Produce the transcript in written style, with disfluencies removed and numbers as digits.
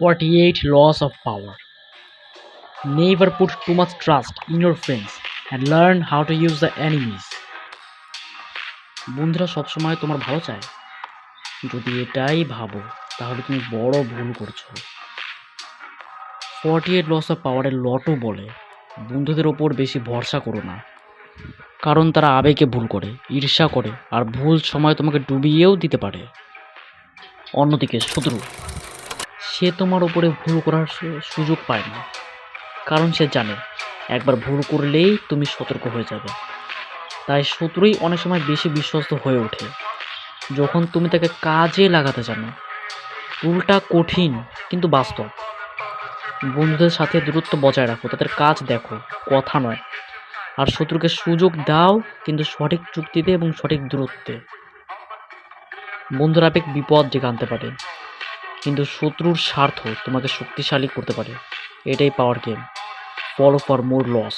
48 Laws of Power. Never put too much trust in your friends and learn how to use the enemies. বন্ধুরা সবসময় তোমার ভালো চায়? যদি এটাই ভাবো তাহলে তুমি বড় ভুল করছো। 48 লস অফ পাওয়ারের লটও বলে বন্ধুদের ওপর বেশি ভরসা করো না, কারণ তারা আবেগে ভুল করে, ঈর্ষা করে, আর ভুল সময় তোমাকে ডুবিয়েও দিতে পারে। অন্যদিকে শত্রু, সে তোমার উপরে ভুল করার সুযোগ পায় না, কারণ সে জানে একবার ভুল করলেই তুমি সতর্ক হয়ে যাবে। তাই শত্রুই অনেক সময় বেশি বিশ্বস্ত হয়ে ওঠে যখন তুমি তাকে কাজে লাগাতে জানো। রুলটা কঠিন কিন্তু বাস্তব। বন্ধুদের সাথে দূরত্ব বজায় রাখো, তাদের কাজ দেখো, কথা নয়। আর শত্রুকে সুযোগ দাও, কিন্তু সঠিক যুক্তিতে এবং সঠিক দূরত্বে। বন্ধুর আবেগ বিপদ ডেকে আনতে পারে, কিন্তু শত্রুর স্বার্থ তোমাকে শক্তিশালী করতে পারে। এটাই power game. Follow for more loss.